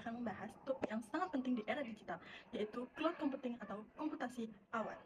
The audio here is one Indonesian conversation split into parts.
saya akan membahas topik yang sangat penting di era digital, yaitu cloud computing atau komputasi awan.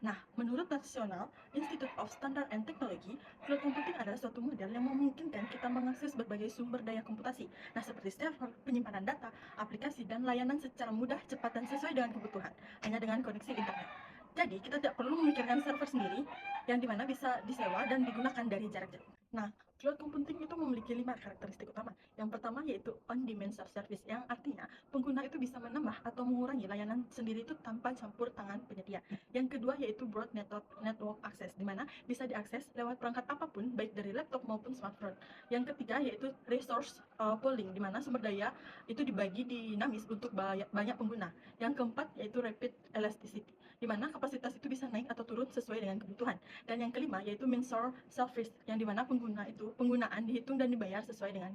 Nah, menurut National Institute of Standard and Technology, cloud computing adalah suatu model yang memungkinkan kita mengakses berbagai sumber daya komputasi. Nah, seperti server, penyimpanan data, aplikasi, dan layanan secara mudah, cepat, dan sesuai dengan kebutuhan, hanya dengan koneksi internet. Jadi, kita tidak perlu memikirkan server sendiri, yang dimana bisa disewa dan digunakan dari jarak jauh. Nah, cloud computing itu memiliki 5 karakteristik utama. Yang pertama yaitu on-demand self-service, yang artinya pengguna itu bisa menambah atau mengurangi layanan sendiri itu tanpa campur tangan penyedia. Yang kedua yaitu broad network access, di mana bisa diakses lewat perangkat apapun, baik dari laptop maupun smartphone. Yang ketiga yaitu resource pooling, di mana sumber daya itu dibagi dinamis untuk banyak pengguna. Yang keempat yaitu rapid elasticity, di mana kapasitas itu bisa naik atau turun sesuai dengan kebutuhan. Dan yang kelima yaitu minshore self-risk, yang dimana penggunaan dihitung dan dibayar sesuai dengan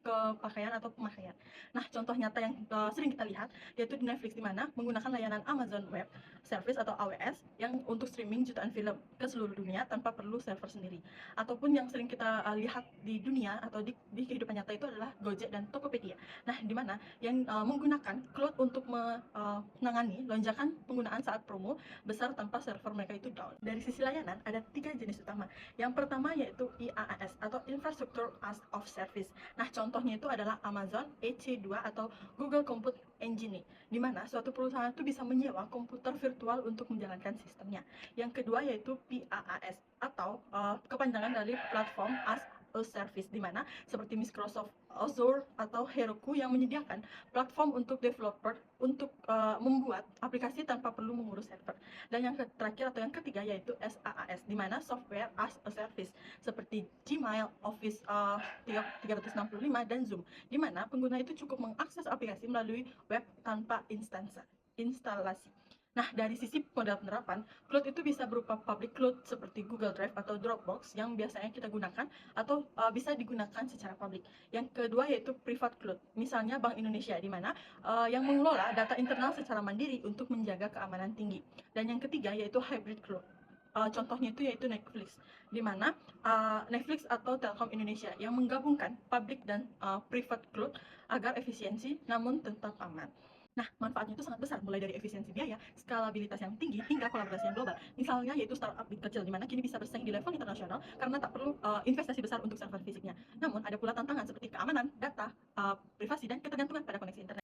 kepakaian atau pemakaian. Nah, contoh nyata yang sering kita lihat yaitu di Netflix, di mana menggunakan layanan Amazon Web Service atau AWS yang untuk streaming jutaan film ke seluruh dunia tanpa perlu server sendiri. Ataupun yang sering kita lihat di dunia atau di kehidupan nyata itu adalah Gojek dan Tokopedia. Nah, di mana yang menggunakan cloud untuk menangani lonjakan penggunaan saat promo besar tanpa server mereka itu down. Dari sisi layanan ada 3 jenis utama. Yang pertama yaitu IaaS atau Infrastructure as of Service. Nah, contohnya itu adalah Amazon EC2 atau Google Compute Engine, di mana suatu perusahaan itu bisa menyewa komputer virtual untuk menjalankan sistemnya. Yang kedua yaitu PaaS atau kepanjangan dari Platform as a Service, di mana seperti Microsoft Azure atau Heroku yang menyediakan platform untuk developer untuk membuat aplikasi tanpa perlu mengurus server. Dan yang terakhir atau yang ketiga yaitu SaaS, di mana Software as a Service seperti Gmail, Office 365, dan Zoom, di mana pengguna itu cukup mengakses aplikasi melalui web tanpa instalasi. Nah, dari sisi model penerapan, cloud itu bisa berupa public cloud seperti Google Drive atau Dropbox yang biasanya kita gunakan atau bisa digunakan secara publik. Yang kedua yaitu private cloud, misalnya Bank Indonesia, di mana yang mengelola data internal secara mandiri untuk menjaga keamanan tinggi. Dan yang ketiga yaitu hybrid cloud. Contohnya itu yaitu Netflix, di mana Netflix atau Telkom Indonesia yang menggabungkan public dan private cloud agar efisiensi namun tetap aman. Nah, manfaatnya itu sangat besar, mulai dari efisiensi biaya, skalabilitas yang tinggi, hingga kolaborasi yang global. Misalnya yaitu startup kecil, di mana kini bisa bersaing di level internasional karena tak perlu investasi besar untuk server fisiknya. Namun, ada pula tantangan seperti keamanan, data, privasi, dan ketergantungan pada koneksi internet.